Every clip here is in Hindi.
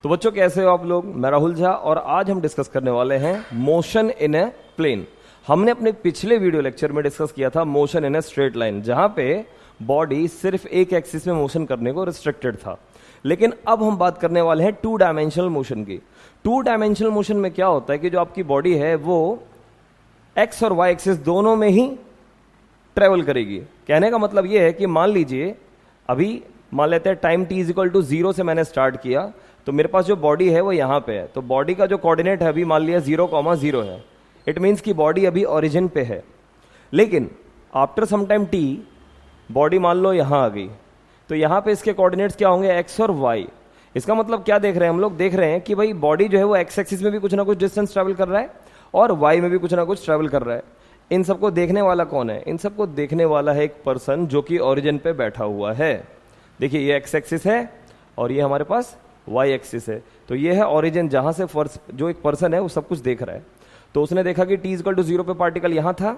तो बच्चों कैसे हो आप लोग। मैं राहुल झा और आज हम डिस्कस करने वाले हैं मोशन इन ए प्लेन। हमने अपने पिछले वीडियो लेक्चर में डिस्कस किया था motion in a straight line, जहां पे बॉडी सिर्फ एक एक्सिस में मोशन करने को रिस्ट्रिक्टेड था। लेकिन अब हम बात करने वाले हैं टू डायमेंशनल मोशन की। टू डायमेंशनल मोशन में क्या होता है कि जो आपकी बॉडी है वो एक्स और वाई एक्सिस दोनों में ही ट्रेवल करेगी। कहने का मतलब ये है कि मान लीजिए अभी मान लेते हैं time t is equal to 0 से मैंने स्टार्ट किया, तो मेरे पास जो बॉडी है वो यहाँ पे है। तो बॉडी का जो कोऑर्डिनेट है अभी मान लिया 0,0 है। इट मीन्स कि बॉडी अभी ओरिजिन पे है। लेकिन after some time t body मान लो यहाँ आ गई, तो यहाँ पे इसके कोऑर्डिनेट्स क्या होंगे, x और y। इसका मतलब क्या देख रहे हैं हम लोग, देख रहे हैं कि भाई बॉडी जो है वो x एक्सिस में भी कुछ ना कुछ डिस्टेंस ट्रैवल कर रहा है और y में भी कुछ ना कुछ ट्रैवल कर रहा है। इन सबको देखने वाला कौन है, इन सबको देखने वाला है एक पर्सन जो कि ओरिजिन पे बैठा हुआ है। देखिए ये x एक्सिस है और ये हमारे पास y एक्सिस है। तो ये है ओरिजिन जहां से जो एक पर्सन है वो सब कुछ देख रहा है। तो उसने देखा कि t इक्वल टू 0 पे पार्टिकल यहां था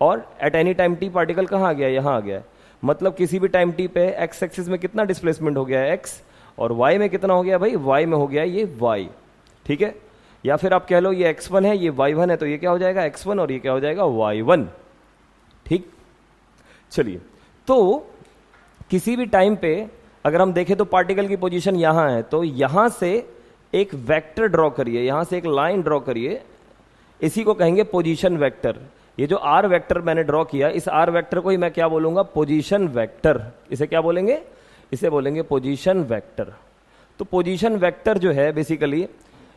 और at any time t particle कहां आ गया, यहां आ गया। मतलब किसी भी टाइम t पे x एक्सिस में कितना डिस्प्लेसमेंट हो गया है x, और y में कितना हो गया भाई, y में हो गया ये y। ठीक है, या फिर आप कह लो ये x1 है ये y1 है, तो ये क्या हो जाएगा x1 और ये क्या हो जाएगा y1। ठीक, चलिए तो किसी भी टाइम पे अगर हम देखें तो पार्टिकल की पोजीशन यहां है, तो यहां से एक वेक्टर ड्रॉ करिए, यहां से एक लाइन ड्रॉ करिए, इसी को कहेंगे पोजीशन वेक्टर। ये जो आर वेक्टर मैंने ड्रॉ किया, इस आर वेक्टर को ही मैं क्या बोलूंगा, पोजीशन वेक्टर। इसे क्या बोलेंगे, इसे बोलेंगे पोजीशन वेक्टर। तो पोजीशन वेक्टर जो है बेसिकली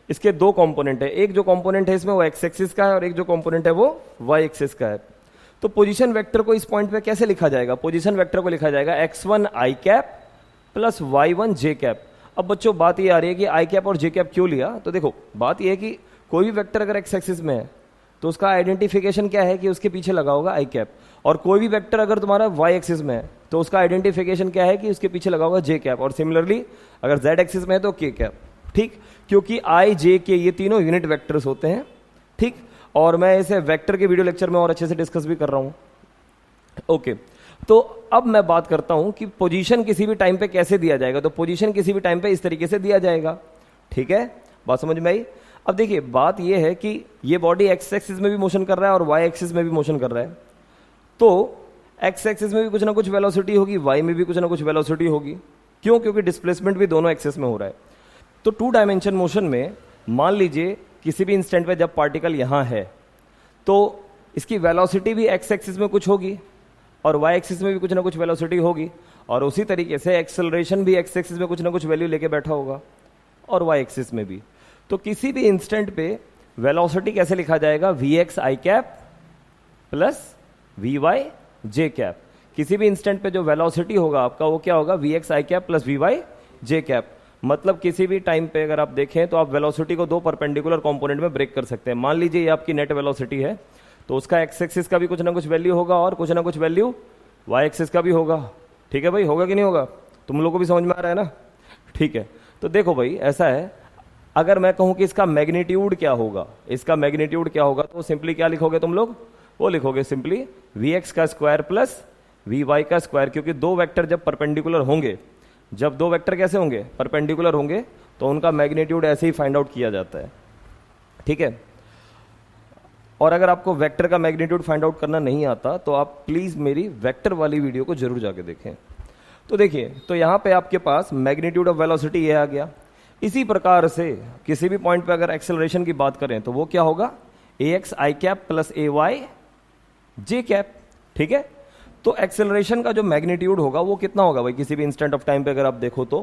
इसके दो कंपोनेंट है। एक जो कंपोनेंट है इसमें वो एक्स एक्सिस का है और एक जो कंपोनेंट है वो वाई एक्सिस का है। तो पोजीशन वेक्टर को इस पॉइंट पे कैसे लिखा जाएगा, पोजीशन वेक्टर को लिखा जाएगा x1 i cap plus y1 j cap. अब बच्चों बात ये आ रही है कि आई कैप और जे कैप क्यों लिया, तो देखो बात ये है कि कोई भी वेक्टर अगर एक्स एक्सिस में है तो उसका आइडेंटिफिकेशन क्या है कि उसके पीछे लगा होगा आई कैप, और कोई भी वेक्टर अगर तुम्हारा वाई एक्सिस में है तो उसका आइडेंटिफिकेशन क्या है कि उसके पीछे लगा होगा जे कैप, और सिमिलरली अगर जेड एक्सिस में है तो के कैप। ठीक, क्योंकि आई जे के ये तीनों यूनिट वेक्टर्स होते हैं। ठीक, और मैं इसे वेक्टर के वीडियो लेक्चर में और अच्छे से डिस्कस भी कर रहा हूं। ओके, तो अब मैं बात करता हूं कि पोजीशन किसी भी टाइम पे कैसे दिया जाएगा। तो पोजीशन किसी भी टाइम पे इस तरीके से दिया जाएगा। ठीक है, बात समझ में आई। अब देखिए बात यह है कि ये बॉडी एक्स एक्सिस में भी मोशन कर रहा है और वाई एक्सिस में भी मोशन कर रहा है। तो एक्स एक्सिस में भी कुछ ना कुछ वेलोसिटी होगी, वाई में भी कुछ ना कुछ वेलोसिटी होगी। क्यों, क्योंकि डिस्प्लेसमेंट भी दोनों एक्सिस में हो रहा है। तो टू डायमेंशन मोशन में मान लीजिए किसी भी इंस्टेंट पे जब पार्टिकल यहां है तो इसकी वेलोसिटी भी एक्स एक्सिस में कुछ होगी और वाई एक्सिस में भी कुछ ना कुछ वेलोसिटी होगी, और उसी तरीके से एक्सेलरेशन भी एक्स एक्सिस में कुछ ना कुछ वैल्यू लेके बैठा होगा और वाई एक्सिस में भी। तो किसी भी इंस्टेंट पे वेलोसिटी कैसे लिखा जाएगा, v x i cap plus v y j cap. किसी भी इंस्टेंट पे जो वेलोसिटी होगा आपका वो क्या होगा, v x i cap plus v y j cap. मतलब किसी भी टाइम पे अगर आप देखें तो आप वेलोसिटी को दो परपेंडिकुलर कंपोनेंट में ब्रेक कर सकते हैं। मान लीजिए ये आपकी नेट वेलोसिटी है, तो उसका एक्स एक्सिस का भी कुछ ना कुछ वैल्यू होगा और कुछ ना कुछ वैल्यू वाई एक्सिस का भी होगा। ठीक है भाई, होगा कि नहीं होगा, तुम लोगों को भी समझ में आ रहा है ना। ठीक है, तो देखो भाई ऐसा है, अगर मैं कहूं कि इसका मैग्नीट्यूड क्या होगा, इसका मैग्नीट्यूड क्या होगा, तो सिंपली क्या लिखोगे तुम लोग, वो लिखोगे सिंपली वी एक्स का स्क्वायर प्लस वी वाई का स्क्वायर। क्योंकि दो वेक्टर जब परपेंडिकुलर होंगे, जब दो वेक्टर कैसे होंगे, परपेंडिकुलर होंगे, तो उनका मैग्नीट्यूड ऐसे ही फाइंड आउट किया जाता है। ठीक है, और अगर आपको वेक्टर का मैग्नीट्यूड फाइंड आउट करना नहीं आता तो आप प्लीज मेरी वेक्टर वाली वीडियो को जरूर जाके देखें। तो देखिए, तो यहां पे आपके पास मैग्नीट्यूड ऑफ वेलोसिटी ये आ गया। इसी प्रकार से किसी भी पॉइंट पे अगर एक्सेलरेशन की बात करें तो वो क्या होगा, ए x i cap plus a y j cap. ठीक है, तो एक्सेलरेशन का जो मैग्नीट्यूड होगा वो कितना होगा भाई, किसी भी इंस्टेंट ऑफ टाइम पे अगर आप देखो तो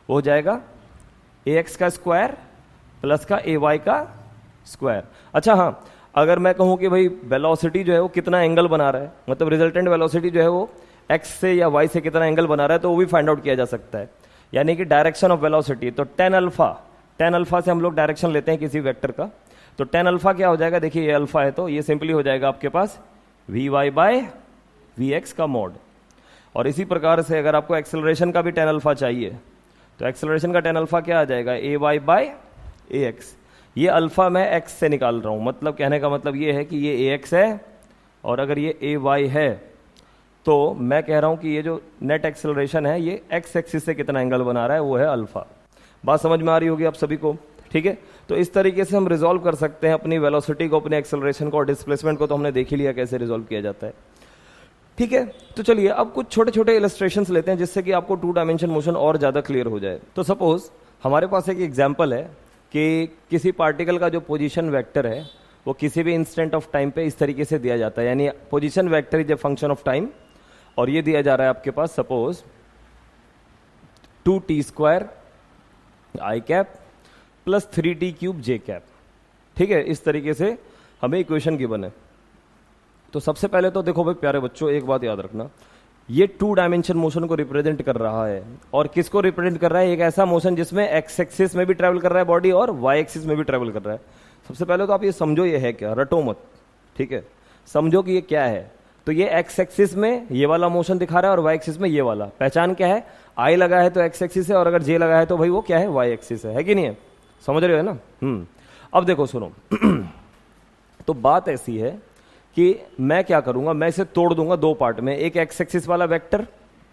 वो हो जाएगा ए एक्स का स्क्वायर प्लस का ए वाई का स्क्वायर। अच्छा हाँ, अगर मैं कहूं कि भाई वेलोसिटी जो है वो कितना एंगल बना रहा है, मतलब रिजल्टेंट वेलोसिटी जो है वो एक्स से या वाई से कितना एंगल बना रहा है, तो वो भी फाइंड आउट किया जा सकता है। यानी कि डायरेक्शन ऑफ वेलोसिटी, तो टेन अल्फा से हम लोग डायरेक्शन लेते हैं किसी वेक्टर का। तो टेन अल्फा क्या हो जाएगा, देखिए ये अल्फा है तो ये सिंपली हो जाएगा आपके पास v y by v x का मॉड। और इसी प्रकार से अगर आपको एक्सेलरेशन का भी टेन अल्फा चाहिए तो एक्सेलरेशन का टेन अल्फा क्या आ जाएगा, ए वाई बाय ए एक्स। ये अल्फा मैं एक्स से निकाल रहा हूं, मतलब कहने का मतलब ये है कि ये ए एक्स है और अगर ये ए वाई है तो मैं कह रहा हूं कि ये जो नेट एक्सेलरेशन है ये एक्स एक्सिस से कितना एंगल बना रहा है वो है अल्फा। बात समझ में आ रही होगी आप सभी को, ठीक है। तो इस तरीके से हम रिजॉल्व कर सकते हैं अपनी वेलोसिटी को, अपने एक्सेलरेशन को और डिस्प्लेसमेंट को। तो हमने देख ही लिया कैसे रिजॉल्व किया जाता है, ठीक है। तो चलिए अब कुछ छोटे छोटे इलस्ट्रेशंस लेते हैं जिससे कि आपको 2 डायमेंशन मोशन और ज़्यादा क्लियर हो जाए। तो सपोज हमारे पास एक एग्जाम्पल है कि किसी पार्टिकल का जो पोजीशन वेक्टर है वो किसी भी इंस्टेंट ऑफ टाइम पे इस तरीके से दिया जाता है, यानी position vector is a function of time, और ये दिया जा रहा है आपके पास suppose 2t² i cap plus 3t³ j cap, ठीक है। इस तरीके से हमें इक्वेशन गिवन है। तो सबसे पहले तो देखो भाई प्यारे बच्चों, एक बात याद रखना, ये 2 डायमेंशन मोशन को रिप्रेजेंट कर रहा है। और किसको रिप्रेजेंट कर रहा है? एक ऐसा मोशन जिसमें एक्स एक्सिस में भी ट्रेवल कर रहा है बॉडी और वाई एक्सिस में भी ट्रेवल कर रहा है। सबसे पहले तो आप ये समझो ये है क्या, रटो मत, ठीक है। समझो कि ये क्या है। तो ये एक्स एक्सिस में ये वाला मोशन दिखा रहा है और वाई एक्सिस में ये वाला। पहचान क्या है? आई लगा है तो एक्स एक्सिस है, और अगर जे लगा है तो भाई वो क्या है? वाई एक्सिस है कि नहीं है? समझ रहे हो है ना? अब देखो सुनो तो बात ऐसी है कि मैं क्या करूंगा, मैं इसे तोड़ दूंगा 2 पार्ट में। एक एक्स एक्सिस वाला वेक्टर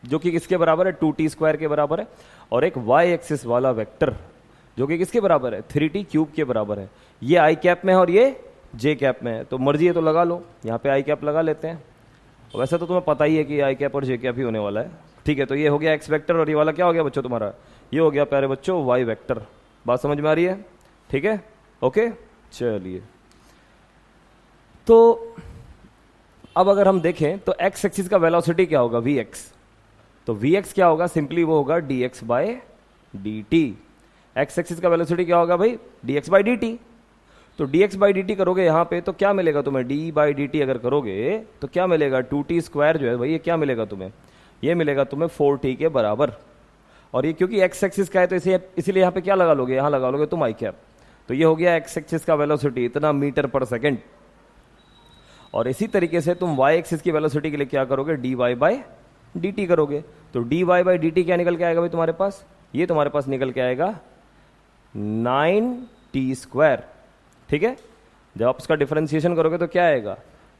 जो कि किसके बराबर है? 2t² के बराबर है, और एक वाई एक्सिस वाला वेक्टर जो कि किसके बराबर है? 3t³ के बराबर है। ये आई कैप में है और ये जे कैप में है। तो मर्जी है तो लगा लो, यहाँ पे आई कैप लगा लेते हैं। वैसे तो तुम्हें पता ही है कि आई कैप और जे कैप ही होने वाला है, ठीक है। तो ये हो गया एक्स वेक्टर, और ये वाला क्या हो गया बच्चों तुम्हारा? ये हो गया प्यारे बच्चों वाई वेक्टर। बात समझ में आ रही है? ठीक है, ओके। चलिए तो अब अगर हम देखें तो एक्स एक्सिस का वेलोसिटी क्या होगा? vx। तो vx क्या होगा? सिंपली वो होगा dx/dt। एक्स एक्सिस का वेलोसिटी क्या होगा भाई? dx/dt। तो dx/dt करोगे यहाँ पे तो क्या मिलेगा तुम्हें? d/dt अगर करोगे तो क्या मिलेगा? 2t² जो है भाई, ये क्या मिलेगा तुम्हें? ये मिलेगा तुम्हें 4t के बराबर। और ये क्योंकि एक्स एक्सिस का है तो इसीलिए यहाँ पे क्या लगा लोगे? यहाँ लगा लोगे तुम आई कैप। तो ये हो गया एक्स एक्सिस का वेलोसिटी, इतना मीटर पर सेकेंड। और इसी तरीके से तुम y एक्सिस की वेलोसिटी के लिए क्या करोगे? dy/dt करोगे। तो dy/dt क्या निकल के आएगा भाई तुम्हारे पास? ये तुम्हारे पास निकल के आएगा 9t², ठीक है। जब आप इसका डिफरेंशिएशन करोगे तो क्या आएगा?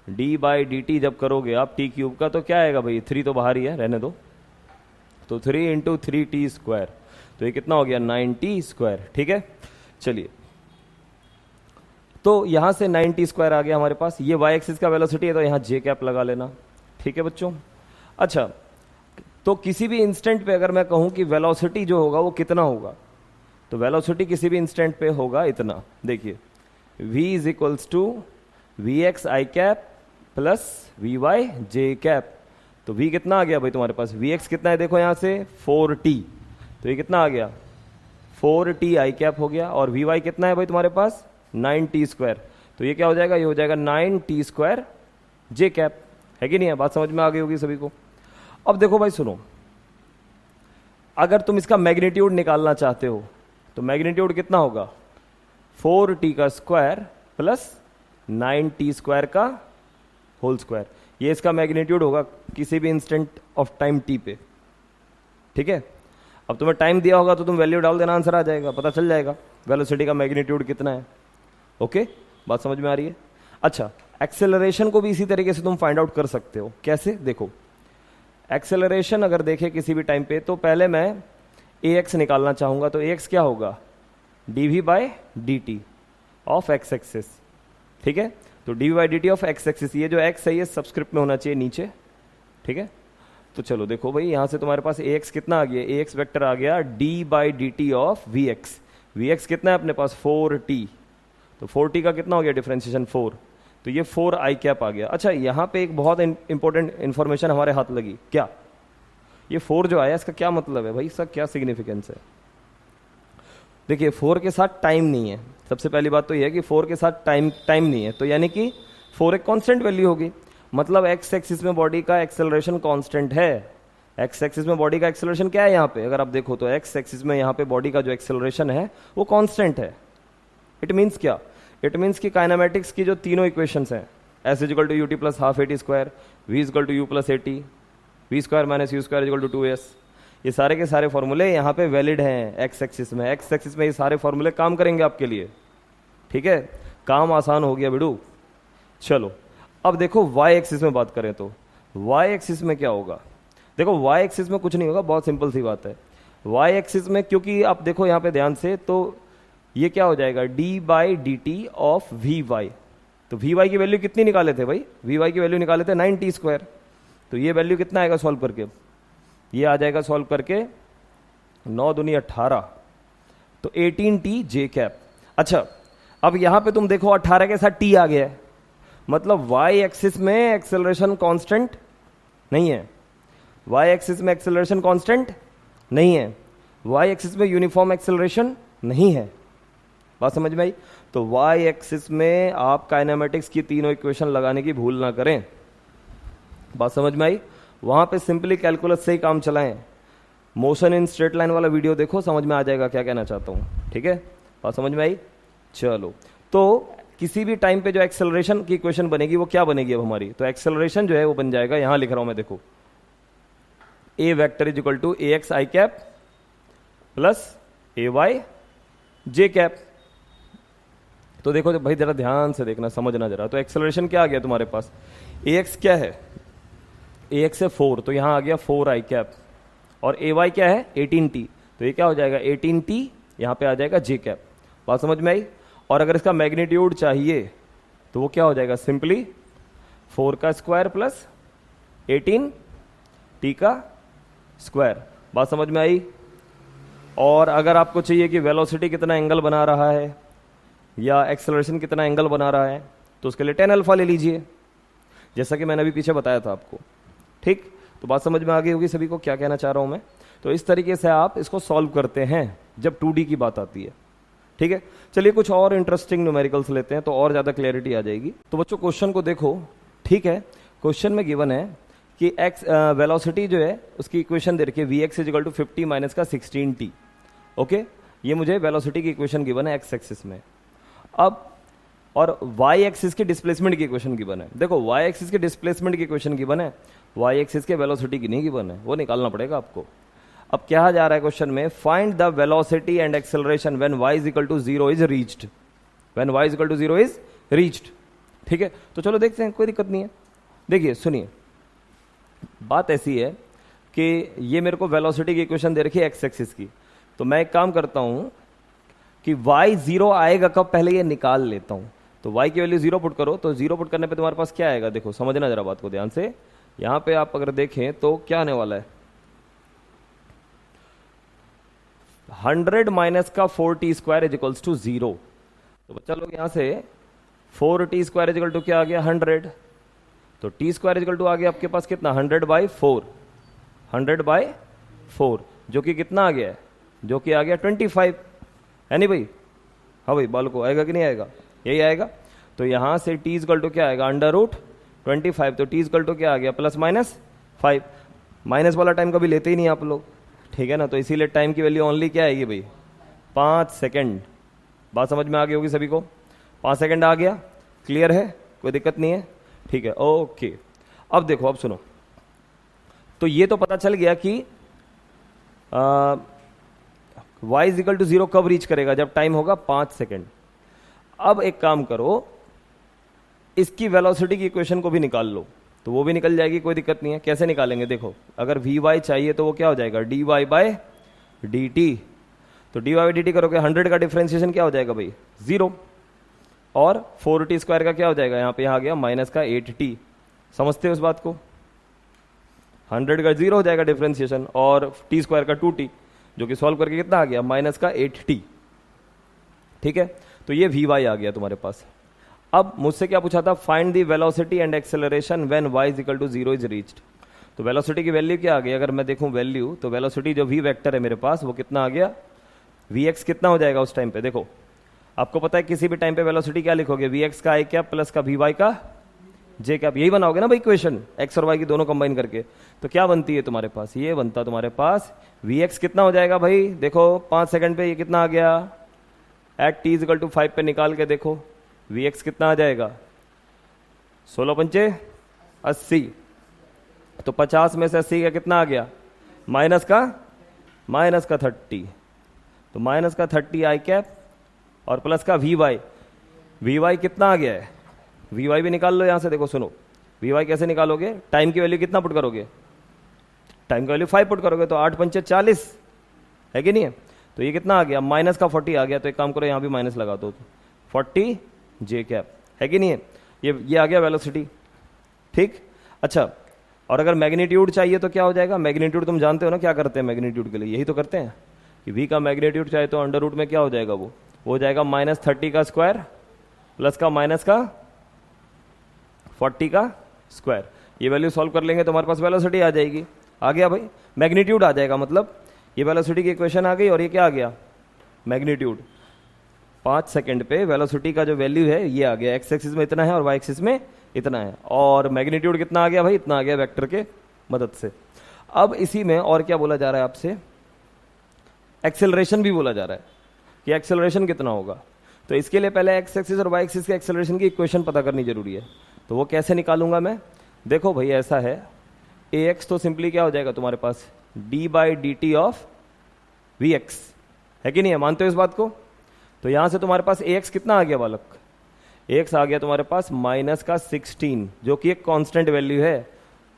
d/dt जब करोगे आप t³ का तो क्या आएगा भाई? 3 तो बाहर ही है, रहने दो। तो 3 × 3t², तो ये कितना हो गया? 9t², ठीक है। चलिए तो यहां से 9t² आ गया हमारे पास। ये y एक्सिस का वेलोसिटी है तो यहां j कैप लगा लेना, ठीक है बच्चों। अच्छा, तो किसी भी इंस्टेंट पे अगर मैं कहूं कि वेलोसिटी जो होगा वो कितना होगा, तो वेलोसिटी किसी भी इंस्टेंट पे होगा इतना। देखिए v = vx i cap plus vy j cap. तो v कितना आ गया भाई तुम्हारे पास? vx कितना है देखो यहां से 4t, तो ये कितना आ गया? 4t i कैप हो गया। और vy कितना है भाई तुम्हारे पास? 9t²। तो ये क्या हो जाएगा? ये हो जाएगा 9t² j कैप, है कि नहीं है? बात समझ में आ गई होगी सभी को। अब देखो भाई सुनो, अगर तुम इसका मैग्नीट्यूड निकालना चाहते हो तो मैग्नीट्यूड कितना होगा? 4t² प्लस 9t² का होल स्क्वायर। ये इसका मैग्नीट्यूड होगा किसी भी इंस्टेंट ऑफ टाइम t पे, ठीक है। अब तुम्हें टाइम दिया होगा तो तुम वैल्यू डाल देना, आंसर आ जाएगा, पता चल जाएगा वेलोसिटी का मैग्नीट्यूड कितना है। ओके, बात समझ में आ रही है? अच्छा, एक्सेलरेशन को भी इसी तरीके से तुम फाइंड आउट कर सकते हो। कैसे? देखो, एक्सेलरेशन अगर देखे किसी भी टाइम पे तो पहले मैं ax निकालना चाहूंगा, तो ax क्या होगा? dv/dt ऑफ एक्स एक्सिस, ठीक है। तो dv/dt ऑफ एक्स एक्सिस, ये जो x है ये सबस्क्रिप्ट में होना चाहिए नीचे, ठीक है। तो चलो देखो भाई, यहां से तुम्हारे पास ax कितना आ गया? ax वेक्टर आ गया d/dt ऑफ vx। vx कितना है अपने पास? 4t। तो 4t का कितना हो गया डिफरेंशिएशन? 4। तो ये 4 आई कैप आ गया। अच्छा, यहाँ पे एक बहुत इंपॉर्टेंट इंफॉर्मेशन हमारे हाथ लगी। क्या? ये 4 जो आया इसका क्या मतलब है भाई? इसका क्या सिग्निफिकेंस है? देखिए 4 के साथ टाइम नहीं है। सबसे पहली बात तो ये है कि 4 के साथ टाइम नहीं है, तो यानी कि 4 एक कांस्टेंट वैल्यू होगी। मतलब एक्स एक्सिस में बॉडी का एक्सेलरेशन कांस्टेंट है। एक्स एक्सिस में बॉडी का एक्सेलरेशन क्या है? यहाँ पे अगर आप देखो तो एक्स एक्सिस में यहाँ पे बॉडी का जो एक्सेलरेशन है वो कांस्टेंट है। इट मीन्स क्या? इट मीन्स कि काइनेमेटिक्स की जो तीनों इक्वेशंस हैं, s = ut + ½ at², v = u + at, v² - u² = 2s, ये सारे के सारे फॉर्मूले यहाँ पे वैलिड हैं एक्स एक्सिस में। एक्स एक्सिस में ये सारे फॉर्मूले काम करेंगे आपके लिए, ठीक है। काम आसान हो गया बिडू। चलो अब देखो वाई एक्सिस में बात करें तो वाई एक्सिस में क्या होगा? देखो वाई एक्सिस में कुछ नहीं होगा, बहुत सिंपल सी बात है। वाई एक्सिस में, क्योंकि आप देखो यहां पे ध्यान से, तो ये क्या हो जाएगा, d by d t of v y. तो वी वाई की वैल्यू कितनी निकाले थे भाई, वी वाई की वैल्यू निकाले थे 9t स्क्वायर। तो ये वैल्यू कितना आएगा सॉल्व करके, ये आ जाएगा सॉल्व करके 9 दूनी 18, तो 18t जे कैप। अच्छा, अब यहां पे तुम देखो 18 के साथ t आ गया है, मतलब वाई एक्सिस में एक्सेलरेशन कांस्टेंट नहीं है, वाई एक्सिस में एक्सेलरेशन कांस्टेंट नहीं है, वाई एक्सिस में यूनिफॉर्म एक्सेलरेशन नहीं है। बात समझ में आई? तो वाई एक्सिस में आप काइनेमेटिक्स की तीनों इक्वेशन लगाने की भूल ना करें। बात समझ में आई? वहां पे सिंपली कैलकुलस से ही काम चलाएं। मोशन इन स्ट्रेट लाइन वाला वीडियो देखो, समझ में आ जाएगा क्या कहना चाहता हूं। ठीक है, बात समझ में आई? चलो, तो किसी भी टाइम पे जो एक्सेलरेशन की इक्वेशन बनेगी वो क्या बनेगी अब हमारी, तो एक्सेलरेशन जो है वो बन जाएगा, यहां लिख रहा हूं मैं, देखो, a vector is equal to a x i cap plus a y j cap. तो देखो भाई जरा ध्यान से देखना, समझना जरा। तो एक्सेलरेशन क्या आ गया तुम्हारे पास, ए एक्स क्या है, ए एक्स है 4, तो यहां आ गया 4 आई कैप, और ए वाई क्या है 18t, तो ये क्या हो जाएगा 18t, यहां पे आ जाएगा जे कैप। बात समझ में आई? और अगर इसका मैग्नीट्यूड चाहिए तो वो क्या हो जाएगा, सिंपली 4 का स्क्वायर प्लस 18t का स्क्वायर। बात समझ में आई? और अगर आपको चाहिए कि वेलोसिटी कितना एंगल बना रहा है या एक्सेलरेशन कितना एंगल बना रहा है, तो उसके लिए 10 अल्फा ले लीजिए, जैसा कि मैंने अभी पीछे बताया था आपको। ठीक, तो बात समझ में आ गई होगी सभी को क्या कहना चाह रहा हूं मैं। तो इस तरीके से आप इसको सॉल्व करते हैं जब 2D की बात आती है। ठीक है, चलिए कुछ और इंटरेस्टिंग न्यूमेरिकल्स लेते हैं तो और ज्यादा क्लैरिटी आ जाएगी। तो बच्चों क्वेश्चन को देखो, ठीक है, क्वेश्चन में गिवन है कि एक्स वेलोसिटी जो है उसकी इक्वेशन दे रखी है, v x is equal to 50 minus का 16t। ओके, ये मुझे वेलोसिटी की इक्वेशन गिवन है एक्स एक्सिस में। अब और वाई एक्सिस की डिस्प्लेसमेंट की इक्वेशन गिवन है। देखो वाई एक्सिस के डिस्प्लेसमेंट की इक्वेशन गिवन है, वाई एक्सिस के वेलोसिटी की नहीं गिवन है, वो निकालना पड़ेगा आपको। अब क्या जा रहा है क्वेश्चन में, find the velocity and acceleration when y is equal to 0 is reached, when y is equal to 0 is reached. ठीक है, तो चलो देखते हैं, कोई दिक्कत नहीं है। देखिए सुनिए, बात ऐसी है कि ये मेरे को वेलोसिटी की इक्वेशन दे रखी है एक्स एक्सिस की, तो मैं एक काम करता हूं कि y 0 आएगा कब, पहले ये निकाल लेता हूं। तो y की वैल्यू 0 पुट करो, तो 0 पुट करने पे तुम्हारे पास क्या आएगा, देखो समझना जरा बात को ध्यान से। यहां पे आप अगर देखें तो क्या आने वाला है, 100 माइनस का 4t square is equals to 0। तो बच्चा लोग यहां से 4t square is equal to क्या आ गया 100, तो t square is equal to आ गया आपके पास कितना 100/4, 100/4 जो कि कितना आ गया है, जो कि आ गया 25, है नहीं भाई? हाँ भाई, बाल को आएगा कि नहीं आएगा, यही आएगा। तो यहां से t इज इक्वल टू क्या आएगा √25, तो t इज इक्वल टू क्या आ गया +-5। माइनस वाला टाइम कभी लेते ही नहीं आप लोग, ठीक है ना, तो इसीलिए टाइम की वैल्यू ओनली क्या आएगी भाई 5 सेकंड। बात समझ में आ गई होगी सभी को, 5 सेकंड आ गया, क्लियर है, कोई दिक्कत नहीं है, ठीक है, ओके। अब देखो, अब सुनो, तो ये तो पता चल गया कि y इज इक्वल टू 0 कब रीच करेगा, जब टाइम होगा 5 सेकंड। अब एक काम करो, इसकी वेलोसिटी की इक्वेशन को भी निकाल लो, तो वो भी निकल जाएगी, कोई दिक्कत नहीं है। कैसे निकालेंगे, देखो अगर vy चाहिए तो वो क्या हो जाएगा dy/dt, तो dy/dt करोगे 100 का डिफरेंशिएशन क्या हो जाएगा भाई 0, और 4t स्क्वायर का क्या हो जाएगा, यहाँ पे आ गया माइनस का 8t। समझते हो उस बात को, 100 का 0 हो जाएगा डिफरेंशिएशन, और t स्क्वायर का 2t, जो कि सॉल्व करके कितना आ गया माइनस का 8t। ठीक है, तो ये vy आ गया तुम्हारे पास। अब मुझसे क्या पूछा था, find the velocity and acceleration when y is equal to 0 is reached. तो वेलोसिटी की वैल्यू क्या आ गई, अगर मैं देखूं वैल्यू, तो वेलोसिटी जो v वेक्टर है मेरे पास वो कितना आ गया, vx कितना हो जाएगा उस टाइम पे। देखो आपको पता है किसी भी टाइम पे वेलोसिटी क्या लिखोगे, vx का आई कैप प्लस का vy का जे कैप, यही बनाओगे ना भाई इक्वेशन, x और y की दोनों कंबाइन करके। तो क्या बनती है तुम्हारे पास, ये बनता तुम्हारे पास vx कितना हो जाएगा भाई, देखो 5 सेकंड पे ये कितना आ गया, at t is equal to 5 पे निकाल के देखो vx कितना आ जाएगा 16×5 = 80, तो 50 में से 80 का कितना आ गया माइनस का 30, तो माइनस का 30 आई कैप और प्लस का vy कितना आ गया है, vy भी निकाल लो यहां से। देखो सुनो, vy कैसे निकालोगे, टाइम की वैल्यू कितना पुट करोगे, टाइम की वैल्यू 5 पुट करोगे, तो 8×5 = 40, है कि नहीं है? तो ये कितना आ गया, माइनस का 40 आ गया, तो एक काम करो यहाँ भी माइनस लगा दो, 40 जे कैप, है कि नहीं है? ये आ गया वेलोसिटी, ठीक। अच्छा, और अगर मैग्नीट्यूड चाहिए तो क्या हो जाएगा? मैग्नीट्यूड तुम जानते हो ना क्या करते हैं मैग्नीट्यूड के लिए, यही तो करते हैं कि v का मैग्नीट्यूड चाहे तो अंडर रूट में क्या हो जाएगा, वो हो जाएगा -30 का स्क्वायर प्लस का माइनस का 40 का स्क्वायर। ये वैल्यू सॉल्व कर लेंगे तो हमारे पास वेलोसिटी आ जाएगी। आ गया भाई, मैग्नीट्यूड आ जाएगा, मतलब ये वेलोसिटी की इक्वेशन आ गई और ये क्या आ गया, मैग्नीट्यूड। 5 सेकंड पे वेलोसिटी का जो वैल्यू है ये आ गया, एक्स एक्सिस में इतना है और वाई एक्सिस में इतना है, और मैग्नीट्यूड कितना आ गया भाई, इतना आ गया वेक्टर के मदद से। अब इसी में और क्या बोला जा रहा है आपसे, एक्सेलरेशन भी बोला जा रहा है कि एक्सेलरेशन कितना होगा। तो इसके लिए पहले एक्स एक्सिस और वाई एक्सिस के एक्सेलरेशन की इक्वेशन पता करनी जरूरी है। तो वो कैसे निकालूंगा मैं, देखो भाई ऐसा है, ए एक्स तो सिंपली क्या हो जाएगा तुम्हारे पास, d/dt ऑफ वी एक्स, है कि नहीं है? मानते हो इस बात को? तो यहां से तुम्हारे पास ए एक्स कितना आ गया बालक, ए एक्स आ गया तुम्हारे पास माइनस का 16, जो कि एक कांस्टेंट वैल्यू है,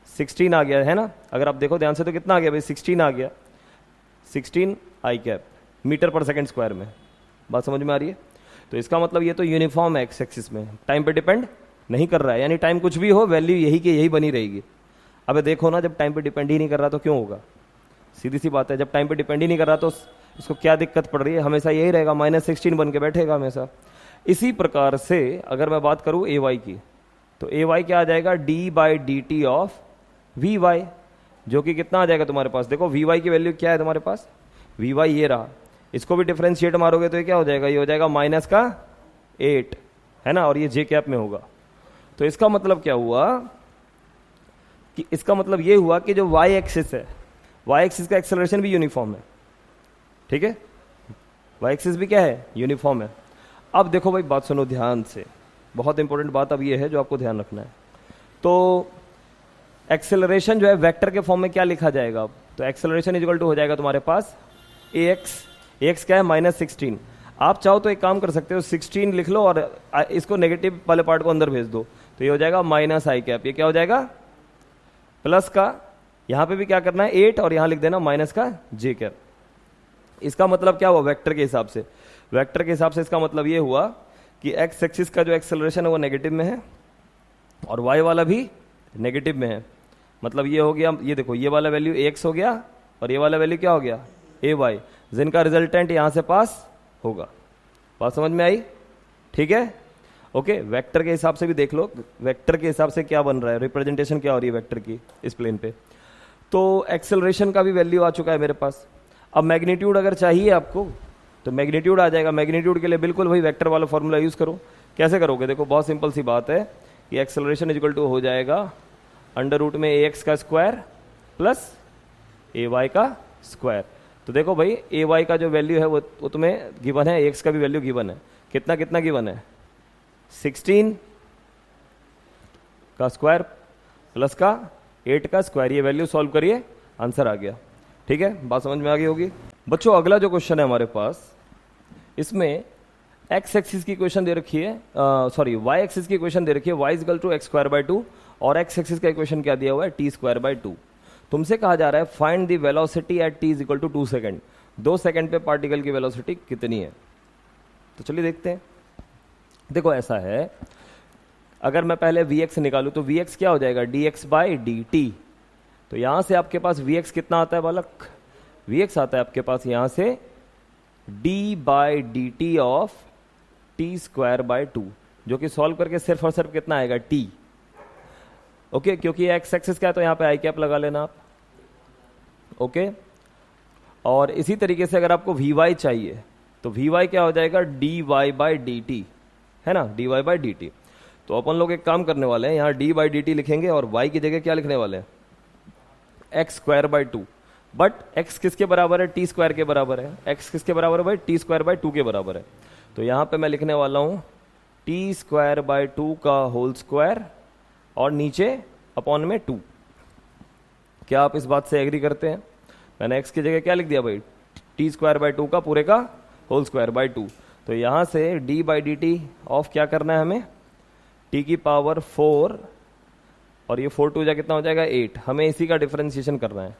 16 आ गया है ना। अगर आप देखो ध्यान से तो कितना आ गया भाई, 16 आ गया, 16 आई कैप मीटर पर सेकंड स्क्वायर में। बात समझ में आ रही है? तो इसका मतलब ये तो यूनिफॉर्म है एक्स एक्सिस में, टाइम पे डिपेंड नहीं कर रहा है, यानी टाइम कुछ भी हो वैल्यू यही की यही बनी रहेगी। अबे देखो ना, जब टाइम पे डिपेंड ही नहीं कर रहा तो क्यों होगा, सीधी सी बात है, जब टाइम पे डिपेंड ही नहीं कर रहा तो इसको क्या दिक्कत पड़ रही है, हमेशा यही रहेगा, -16 बन के बैठेगा हमेशा। इसी प्रकार से अगर मैं बात करूं ए वाई की, तो ए वाई क्या आ जाएगा, d/dt ऑफ वी वाई, जो कि कितना आ जाएगा तुम्हारे पास, देखो वी वाई की वैल्यू क्या है तुम्हारे पास, वी वाई ये रहा, इसको भी डिफरेंशिएट मारोगे तो ये क्या हो जाएगा, ये हो जाएगा -8, है ना, और ये जे कैप में होगा। तो इसका मतलब क्या हुआ कि इसका मतलब ये हुआ कि जो वाई एक्सिस है, वाई एक्सिस का एक्सेलरेशन भी यूनिफॉर्म है, ठीक है, वाई एक्सिस भी क्या है, यूनिफॉर्म है। अब देखो भाई बात सुनो ध्यान से, बहुत इंपॉर्टेंट बात अब ये है जो आपको ध्यान रखना है। तो एक्सेलरेशन जो है वेक्टर के फॉर्म में क्या लिखा जाएगा अब, तो एक्सेलरेशन इक्वल टू हो जाएगा तुम्हारे पास ए एक्स क्या है, -16। आप चाहो तो एक काम कर सकते हो, 16 लिख लो और इसको नेगेटिव वाले पार्ट को अंदर भेज दो, तो ये हो जाएगा माइनस आई कैप, ये क्या हो जाएगा, प्लस का, यहां पे भी क्या करना है 8 और यहां लिख देना माइनस का जे कैप। इसका मतलब क्या हुआ वेक्टर के हिसाब से, वेक्टर के हिसाब से इसका मतलब ये हुआ कि एक्स एक्सिस का जो एक्सेलरेशन है वो नेगेटिव में है और वाई वाला भी नेगेटिव में है। मतलब ये हो गया, ये देखो ये वाला वैल्यू एक्स हो गया और ये वाला वैल्यू क्या हो गया, ए वाई, जिनका रिजल्टेंट यहां से पास होगा। बात समझ में आई? ठीक है, ओके। वेक्टर के हिसाब से भी देख लो, वेक्टर के हिसाब से क्या बन रहा है, रिप्रेजेंटेशन क्या हो रही है वेक्टर की इस प्लेन पे। तो एक्सेलरेशन का भी वैल्यू आ चुका है मेरे पास। अब मैग्नीट्यूड अगर चाहिए आपको तो मैग्नीट्यूड आ जाएगा। मैग्नीट्यूड के लिए बिल्कुल वही वेक्टर वाला फॉर्मूला यूज करो। कैसे करोगे, देखो बहुत सिंपल सी बात है कि एक्सेलरेशन इक्वल टू हो जाएगा अंडर रूट में ए एक्स का स्क्वायर प्लस ए वाई का स्क्वायर। तो देखो भाई ए वाई का जो वैल्यू है वो तुम्हें गिवन है, एक्स का भी वैल्यू गिवन है, कितना कितना गिवन है, 16 का स्क्वायर प्लस का 8 का स्क्वायर। ये वैल्यू सॉल्व करिए, आंसर आ गया। ठीक है, बात समझ में आ गई होगी बच्चों। अगला जो क्वेश्चन है हमारे पास, इसमें एक्स एक्सिस की क्वेश्चन दे रखी है, सॉरी वाई एक्सिस की क्वेश्चन दे रखी है, y equal to x square by 2 और एक्स एक्सिस का इक्वेशन क्या दिया हुआ है, टी स्क्वायर बाय 2। तुमसे कहा जा रहा है find the velocity at t is equal to 2 second. 2 second पे पार्टिकल की वेलोसिटी कितनी है। तो चलिए देखते हैं। देखो ऐसा है, अगर मैं पहले वी एक्स निकालू तो वी एक्स क्या हो जाएगा, D x by d t. तो यहां से आपके पास वी एक्स कितना आता है बालक, वी एक्स आता है आपके पास यहां से D by d t of T square by 2, जो कि सॉल्व करके सिर्फ और सिर्फ कितना आएगा, टी। ओके, क्योंकि एक्स एक्सिस क्या है तो यहां पे आई कैप लगा लेना आप। ओके, और इसी तरीके से अगर आपको वी वाई चाहिए तो वी वाई क्या हो जाएगा, d y by d t, है ना, d y by d t. तो अपन लोग एक काम करने वाले हैं, यहां डी बाई डी टी लिखेंगे और वाई की जगह क्या लिखने वाले हैं, x square by 2। But x किसके बराबर है, टी स्क्वायर के बराबर है। एक्स किसके बराबर है भाई, टी स्क्वायर बाई 2 के बराबर है। तो यहां पे मैं लिखने वाला हूं टी स्क्वायर बाई 2 का होल स्क्वायर और नीचे अपॉन में 2। क्या आप इस बात से एग्री करते हैं? मैंने एक्स की जगह क्या लिख दिया भाई, टी स्क्वायर बाई 2 का पूरे का होल स्क्वायर बाई 2। तो यहां से D by d t of क्या करना है हमें, टी की पावर 4 और ये 4 2 जा कितना हो जाएगा 8। हमें इसी का डिफरेंशिएशन करना है।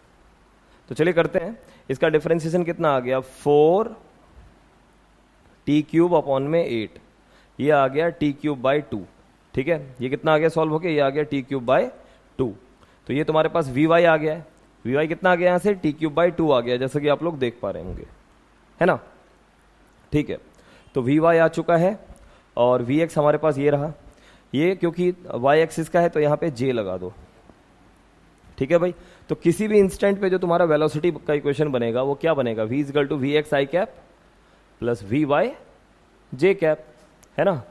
तो चलिए करते हैं। इसका डिफरेंशिएशन कितना आ गया, 4t³ अपॉन में 8, ये आ गया t³/2। ठीक है, ये कितना आ गया सॉल्व होके, ये आ गया t³/2। तो ये तुम्हारे पास vy आ गया है। vy कितना आ गया यहाँ से, t³/2 आ गया, जैसा कि आप लोग देख पा रहे होंगे, है ना। ठीक है, तो vy आ चुका है और vx हमारे पास ये रहा। ये क्योंकि y एक्सिस का है तो यहाँ पे j लगा दो। ठीक है भाई, तो किसी भी इंस्टेंट पे जो तुम्हारा वेलोसिटी का इक्वेशन बनेगा वो क्या बनेगा, v is equal to vx i cap plus vy j cap, है ना।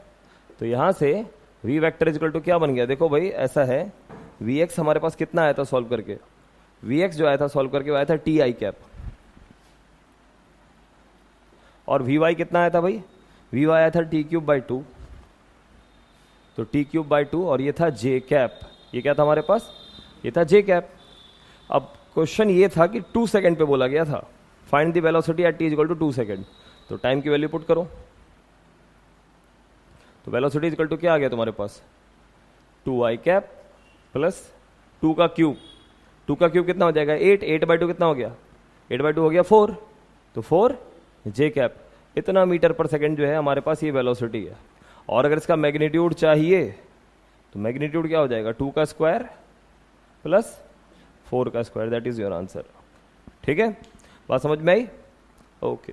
तो यहाँ से v वेक्टर इजकल टू क्या बन गया, देखो भाई ऐसा है, vx हमारे पास कितना आया था सॉल्व करके, vx जो आया था सॉल्व करके वो आया था ti कैप, और vy कितना आया था भाई, vy आया था t³/2, तो t³/2 और ये था j कैप, ये क्या था हमारे पास, ये था j कैप। अब क्वेश्चन ये था कि 2 सेकंड पे बोला गया था, find the velocity at t equal to 2 second. तो टाइम की वैल्यू पुट करो, तो वेलोसिटी इक्वल टू क्या आ गया तुम्हारे पास, 2i कैप प्लस 2 का क्यूब, 2 का क्यूब कितना हो जाएगा 8, 8/2 कितना हो गया, 8/2 हो गया 4, तो 4 j कैप। इतना मीटर पर सेकंड जो है हमारे पास ये वेलोसिटी है। और अगर इसका मैग्नीट्यूड चाहिए तो मैग्नीट्यूड क्या हो जाएगा, 2 का स्क्वायर प्लस 4 का square, that is your answer. ठीक है, बात समझ में आई, ओके।